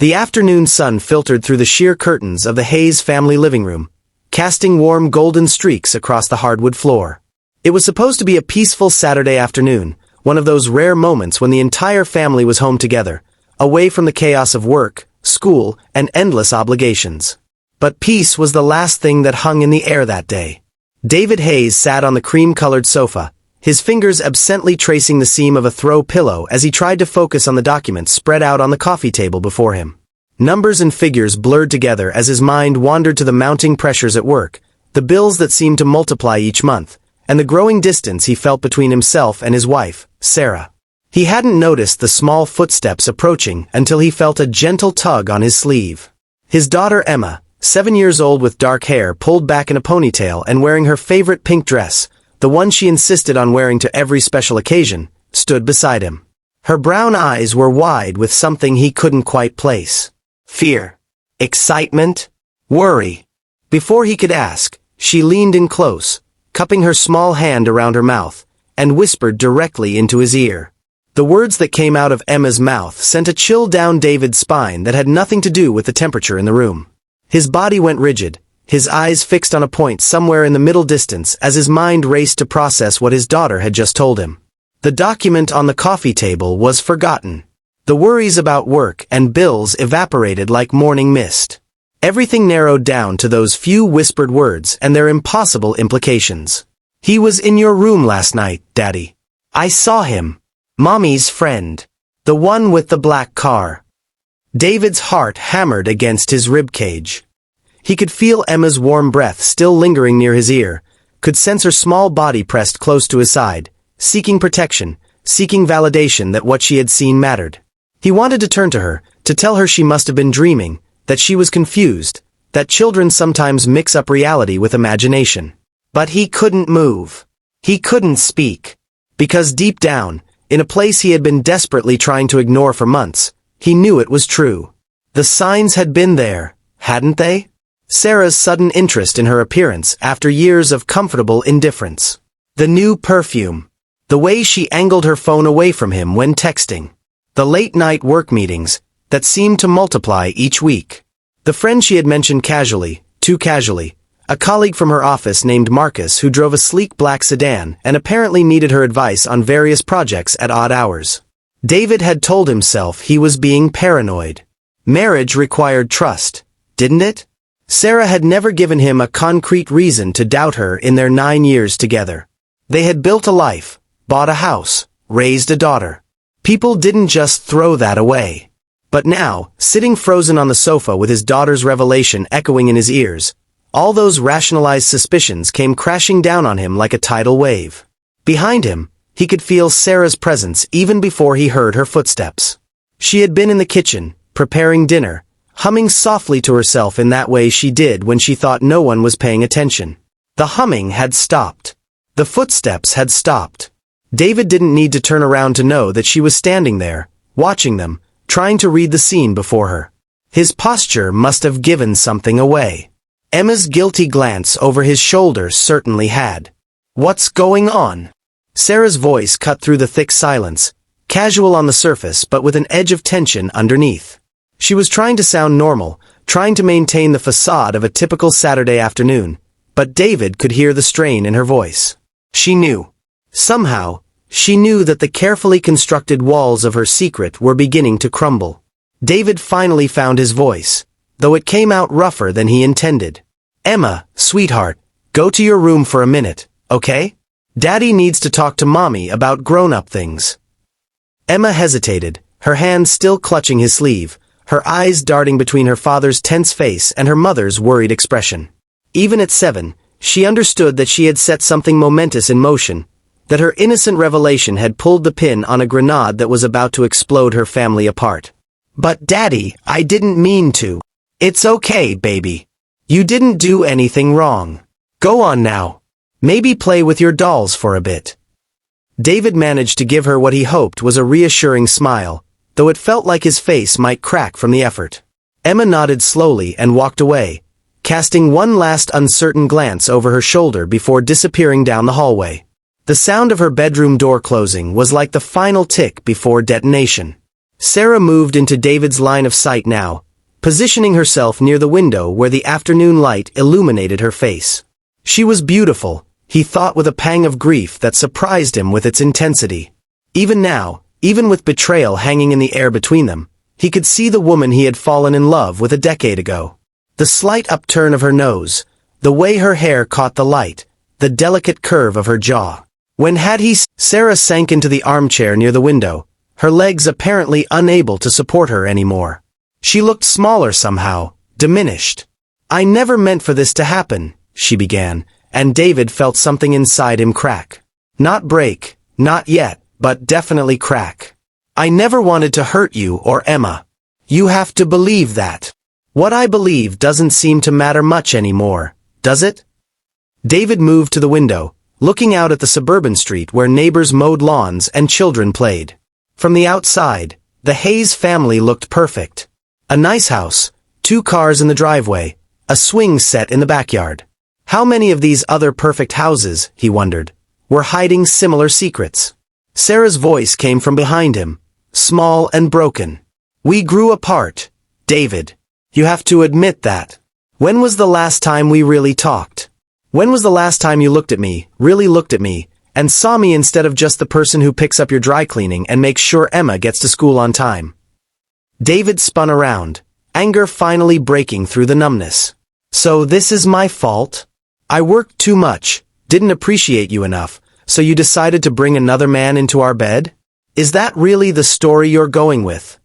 The afternoon sun filtered through the sheer curtains of the Hayes family living room, casting warm golden streaks across the hardwood floor. It was supposed to be a peaceful Saturday afternoon, one of those rare moments when the entire family was home together, away from the chaos of work, school, and endless obligations. But peace was the last thing that hung in the air that day. David Hayes sat on the cream-colored sofa, his fingers absently tracing the seam of a throw pillow as he tried to focus on the documents spread out on the coffee table before him. Numbers and figures blurred together as his mind wandered to the mounting pressures at work, the bills that seemed to multiply each month, and the growing distance he felt between himself and his wife, Sarah. He hadn't noticed the small footsteps approaching until he felt a gentle tug on his sleeve. His daughter Emma, 7 years old with dark hair pulled back in a ponytail and wearing her favorite pink dress, the one she insisted on wearing to every special occasion, stood beside him. Her brown eyes were wide with something he couldn't quite place. Fear. Excitement. Worry. Before he could ask, she leaned in close, cupping her small hand around her mouth, and whispered directly into his ear. The words that came out of Emma's mouth sent a chill down David's spine that had nothing to do with the temperature in the room. His body went rigid, his eyes fixed on a point somewhere in the middle distance as his mind raced to process what his daughter had just told him. The document on the coffee table was forgotten. The worries about work and bills evaporated like morning mist. Everything narrowed down to those few whispered words and their impossible implications. "He was in your room last night, Daddy. I saw him. Mommy's friend. The one with the black car." David's heart hammered against his ribcage. He could feel Emma's warm breath still lingering near his ear, could sense her small body pressed close to his side, seeking protection, seeking validation that what she had seen mattered. He wanted to turn to her, to tell her she must have been dreaming, that she was confused, that children sometimes mix up reality with imagination. But he couldn't move. He couldn't speak. Because deep down, in a place he had been desperately trying to ignore for months, he knew it was true. The signs had been there, hadn't they? Sarah's sudden interest in her appearance after years of comfortable indifference. The new perfume. The way she angled her phone away from him when texting. The late-night work meetings that seemed to multiply each week. The friend she had mentioned casually, too casually, a colleague from her office named Marcus who drove a sleek black sedan and apparently needed her advice on various projects at odd hours. David had told himself he was being paranoid. Marriage required trust, didn't it? Sarah had never given him a concrete reason to doubt her in their 9 years together. They had built a life, bought a house, raised a daughter. People didn't just throw that away. But now, sitting frozen on the sofa with his daughter's revelation echoing in his ears, all those rationalized suspicions came crashing down on him like a tidal wave. Behind him, he could feel Sarah's presence even before he heard her footsteps. She had been in the kitchen, preparing dinner, humming softly to herself in that way she did when she thought no one was paying attention. The humming had stopped. The footsteps had stopped. David didn't need to turn around to know that she was standing there, watching them, trying to read the scene before her. His posture must have given something away. Emma's guilty glance over his shoulder certainly had. "What's going on?" Sarah's voice cut through the thick silence, casual on the surface but with an edge of tension underneath. She was trying to sound normal, trying to maintain the facade of a typical Saturday afternoon, but David could hear the strain in her voice. She knew. Somehow, she knew that the carefully constructed walls of her secret were beginning to crumble. David finally found his voice, though it came out rougher than he intended. "Emma, sweetheart, go to your room for a minute, okay? Daddy needs to talk to Mommy about grown-up things." Emma hesitated, her hand still clutching his sleeve, her eyes darting between her father's tense face and her mother's worried expression. Even at 7, she understood that she had set something momentous in motion, that her innocent revelation had pulled the pin on a grenade that was about to explode her family apart. "But Daddy, I didn't mean to." "It's okay, baby. You didn't do anything wrong. Go on now. Maybe play with your dolls for a bit." David managed to give her what he hoped was a reassuring smile, though it felt like his face might crack from the effort. Emma nodded slowly and walked away, casting one last uncertain glance over her shoulder before disappearing down the hallway. The sound of her bedroom door closing was like the final tick before detonation. Sarah moved into David's line of sight now, positioning herself near the window where the afternoon light illuminated her face. She was beautiful, he thought with a pang of grief that surprised him with its intensity. Even now, even with betrayal hanging in the air between them, he could see the woman he had fallen in love with a decade ago. The slight upturn of her nose, the way her hair caught the light, the delicate curve of her jaw. When had he... Sarah sank into the armchair near the window, her legs apparently unable to support her anymore. She looked smaller somehow, diminished. "I never meant for this to happen," she began, and David felt something inside him crack. Not break, not yet, but definitely crack. "I never wanted to hurt you or Emma. You have to believe that." "What I believe doesn't seem to matter much anymore, does it?" David moved to the window, looking out at the suburban street where neighbors mowed lawns and children played. From the outside, the Hayes family looked perfect. A nice house, 2 cars in the driveway, a swing set in the backyard. How many of these other perfect houses, he wondered, were hiding similar secrets? Sarah's voice came from behind him, small and broken. "We grew apart, David. You have to admit that. When was the last time we really talked? When was the last time you looked at me, really looked at me, and saw me instead of just the person who picks up your dry cleaning and makes sure Emma gets to school on time?" David spun around, anger finally breaking through the numbness. "So this is my fault? I worked too much, didn't appreciate you enough, so you decided to bring another man into our bed? Is that really the story you're going with?"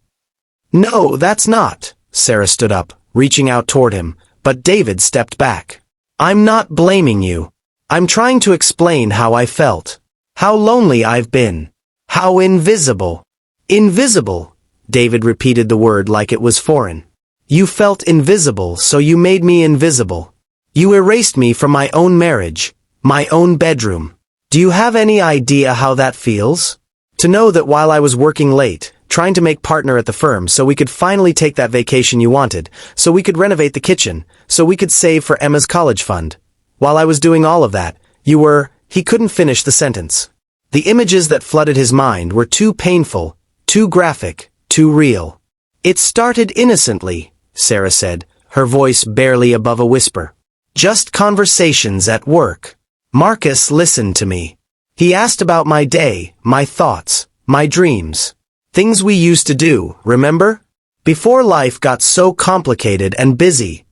"No, that's not." Sarah stood up, reaching out toward him, but David stepped back. "I'm not blaming you. I'm trying to explain how I felt. How lonely I've been. How invisible." "Invisible," David repeated the word like it was foreign. "You felt invisible, so you made me invisible. You erased me from my own marriage, my own bedroom. Do you have any idea how that feels? To know that while I was working late, trying to make partner at the firm so we could finally take that vacation you wanted, so we could renovate the kitchen, so we could save for Emma's college fund. While I was doing all of that, you were..." He couldn't finish the sentence. The images that flooded his mind were too painful, too graphic, too real. "It started innocently," Sarah said, her voice barely above a whisper. "Just conversations at work. Marcus listened to me. He asked about my day, my thoughts, my dreams. Things we used to do, remember? Before life got so complicated and busy."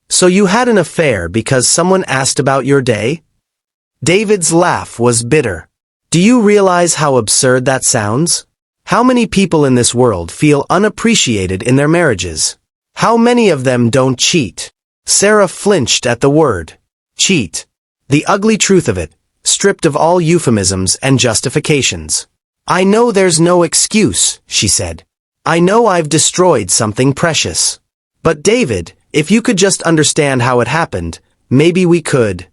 "So you had an affair because someone asked about your day?" David's laugh was bitter. "Do you realize how absurd that sounds? How many people in this world feel unappreciated in their marriages? How many of them don't cheat?" Sarah flinched at the word. Cheat. The ugly truth of it, stripped of all euphemisms and justifications. "I know there's no excuse," she said. "I know I've destroyed something precious. But David, if you could just understand how it happened, maybe we could..."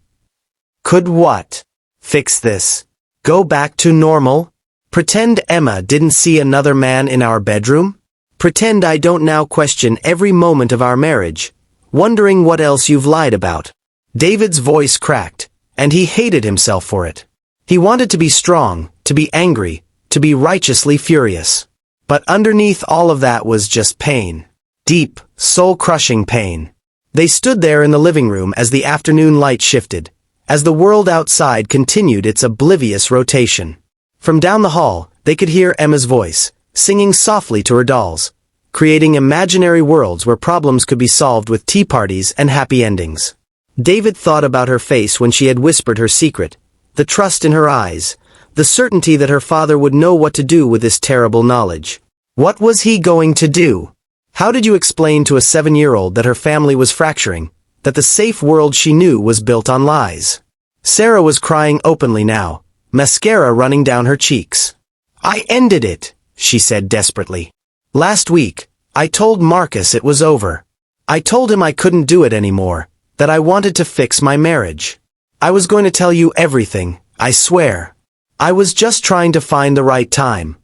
"Could what? Fix this? Go back to normal? Pretend Emma didn't see another man in our bedroom? Pretend I don't now question every moment of our marriage, wondering what else you've lied about?" David's voice cracked, and he hated himself for it. He wanted to be strong, to be angry, to be righteously furious. But underneath all of that was just pain. Deep, soul-crushing pain. They stood there in the living room as the afternoon light shifted, as the world outside continued its oblivious rotation. From down the hall, they could hear Emma's voice, singing softly to her dolls, creating imaginary worlds where problems could be solved with tea parties and happy endings. David thought about her face when she had whispered her secret, the trust in her eyes, the certainty that her father would know what to do with this terrible knowledge. What was he going to do? How did you explain to a 7-year-old that her family was fracturing, that the safe world she knew was built on lies? Sarah was crying openly now, mascara running down her cheeks. "I ended it," she said desperately. "Last week, I told Marcus it was over. I told him I couldn't do it anymore, that I wanted to fix my marriage. I was going to tell you everything, I swear. I was just trying to find the right time."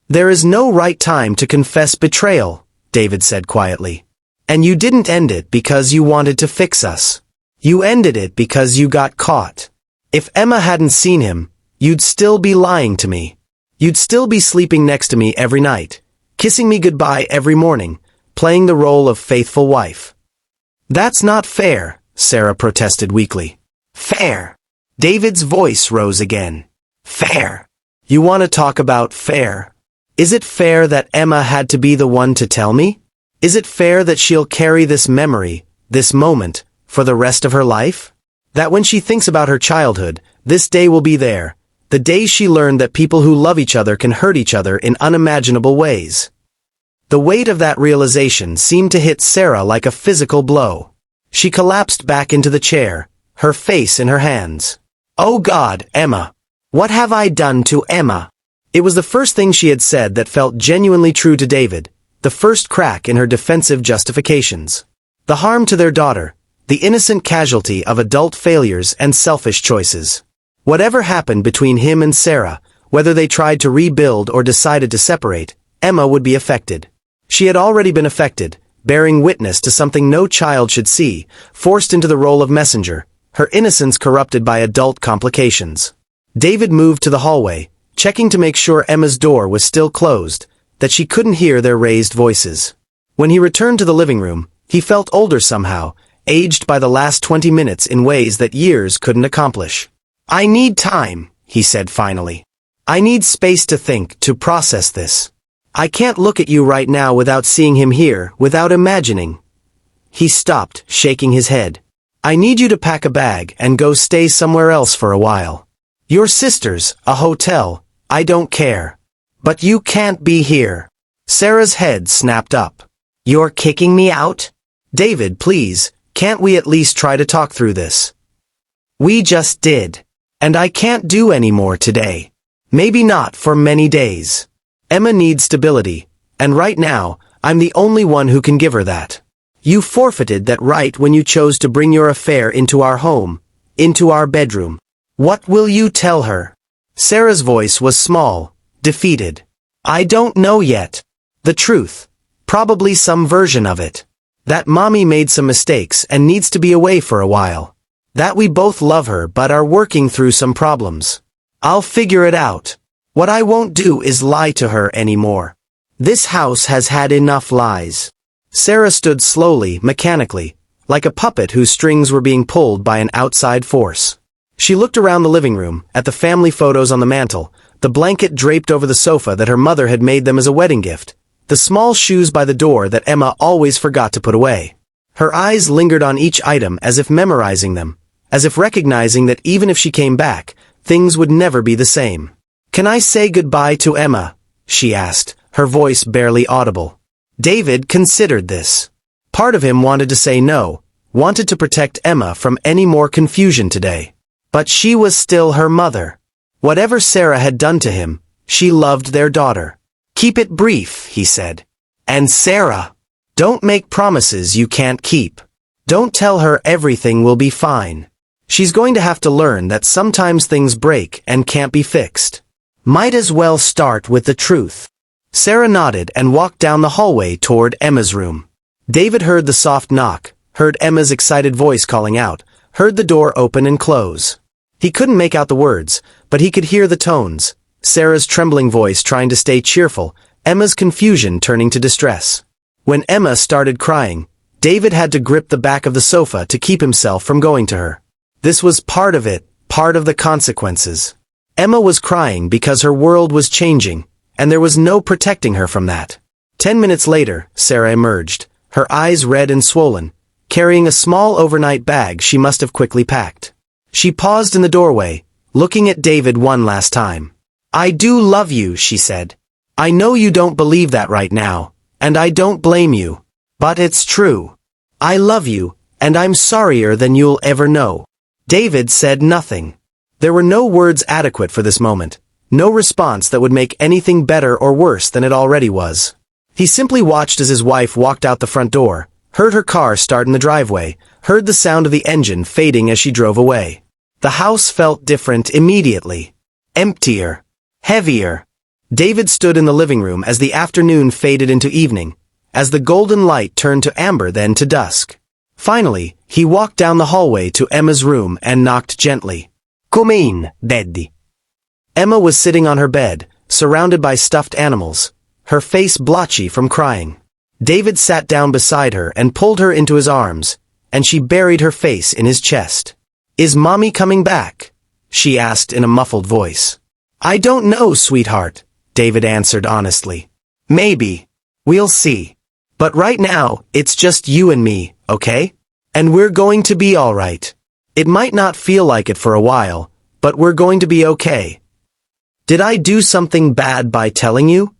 "There is no right time to confess betrayal," David said quietly. "And you didn't end it because you wanted to fix us. You ended it because you got caught. If Emma hadn't seen him, you'd still be lying to me. You'd still be sleeping next to me every night, kissing me goodbye every morning, playing the role of faithful wife. That's not fair, Sarah protested weakly. Fair. David's voice rose again. Fair. You want to talk about fair? Is it fair that Emma had to be the one to tell me? Is it fair that she'll carry this memory, this moment, for the rest of her life? That when she thinks about her childhood, this day will be there, the day she learned that people who love each other can hurt each other in unimaginable ways. The weight of that realization seemed to hit Sarah like a physical blow. She collapsed back into the chair, her face in her hands. Oh God, Emma! What have I done to Emma? It was the first thing she had said that felt genuinely true to David, the first crack in her defensive justifications. The harm to their daughter, the innocent casualty of adult failures and selfish choices. Whatever happened between him and Sarah, whether they tried to rebuild or decided to separate, Emma would be affected. She had already been affected, bearing witness to something no child should see, forced into the role of messenger, her innocence corrupted by adult complications. David moved to the hallway, checking to make sure Emma's door was still closed, that she couldn't hear their raised voices. When he returned to the living room, he felt older somehow, aged by the last 20 minutes in ways that years couldn't accomplish. I need time, he said finally. I need space to think, to process this. I can't look at you right now without seeing him here, without imagining. He stopped, shaking his head. I need you to pack a bag and go stay somewhere else for a while. Your sister's, a hotel, I don't care. But you can't be here. Sarah's head snapped up. You're kicking me out? David, please, can't we at least try to talk through this? We just did. And I can't do any more today. Maybe not for many days. Emma needs stability, and right now, I'm the only one who can give her that. You forfeited that right when you chose to bring your affair into our home, into our bedroom. What will you tell her? Sarah's voice was small, defeated. I don't know yet. The truth. Probably some version of it. That mommy made some mistakes and needs to be away for a while. That we both love her but are working through some problems. I'll figure it out. What I won't do is lie to her anymore. This house has had enough lies. Sarah stood slowly, mechanically, like a puppet whose strings were being pulled by an outside force. She looked around the living room, at the family photos on the mantel, the blanket draped over the sofa that her mother had made them as a wedding gift, the small shoes by the door that Emma always forgot to put away. Her eyes lingered on each item as if memorizing them, as if recognizing that even if she came back, things would never be the same. Can I say goodbye to Emma? She asked, her voice barely audible. David considered this. Part of him wanted to say no, wanted to protect Emma from any more confusion today. But she was still her mother. Whatever Sarah had done to him, she loved their daughter. Keep it brief, he said. And Sarah, don't make promises you can't keep. Don't tell her everything will be fine. She's going to have to learn that sometimes things break and can't be fixed. Might as well start with the truth. Sarah nodded and walked down the hallway toward Emma's room. David heard the soft knock, heard Emma's excited voice calling out, heard the door open and close. He couldn't make out the words, but he could hear the tones, Sarah's trembling voice trying to stay cheerful, Emma's confusion turning to distress. When Emma started crying, David had to grip the back of the sofa to keep himself from going to her. This was part of it, part of the consequences. Emma was crying because her world was changing, and there was no protecting her from that. 10 minutes later, Sarah emerged, her eyes red and swollen, carrying a small overnight bag she must have quickly packed. She paused in the doorway, looking at David one last time. I do love you, she said. I know you don't believe that right now, and I don't blame you. But it's true. I love you, and I'm sorrier than you'll ever know. David said nothing. There were no words adequate for this moment, no response that would make anything better or worse than it already was. He simply watched as his wife walked out the front door, heard her car start in the driveway, heard the sound of the engine fading as she drove away. The house felt different immediately. Emptier. Heavier. David stood in the living room as the afternoon faded into evening, as the golden light turned to amber then to dusk. Finally, he walked down the hallway to Emma's room and knocked gently. Come in, Daddy. Emma was sitting on her bed, surrounded by stuffed animals, her face blotchy from crying. David sat down beside her and pulled her into his arms, and she buried her face in his chest. "Is Mommy coming back?" she asked in a muffled voice. "I don't know, sweetheart," David answered honestly. "Maybe. We'll see. But right now, it's just you and me, okay? And we're going to be all right. It might not feel like it for a while, but we're going to be okay." "Did I do something bad by telling you?"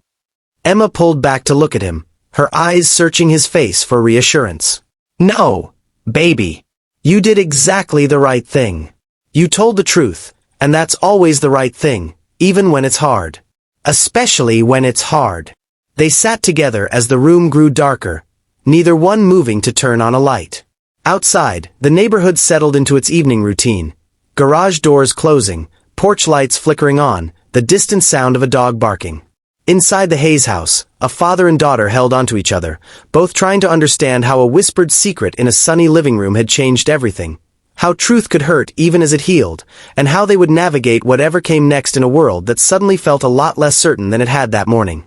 Emma pulled back to look at him, her eyes searching his face for reassurance. "No, baby. You did exactly the right thing. You told the truth, and that's always the right thing, even when it's hard. Especially when it's hard." They sat together as the room grew darker, neither one moving to turn on a light. Outside, the neighborhood settled into its evening routine. Garage doors closing, porch lights flickering on, the distant sound of a dog barking. Inside the Hayes house, a father and daughter held onto each other, both trying to understand how a whispered secret in a sunny living room had changed everything, how truth could hurt even as it healed, and how they would navigate whatever came next in a world that suddenly felt a lot less certain than it had that morning.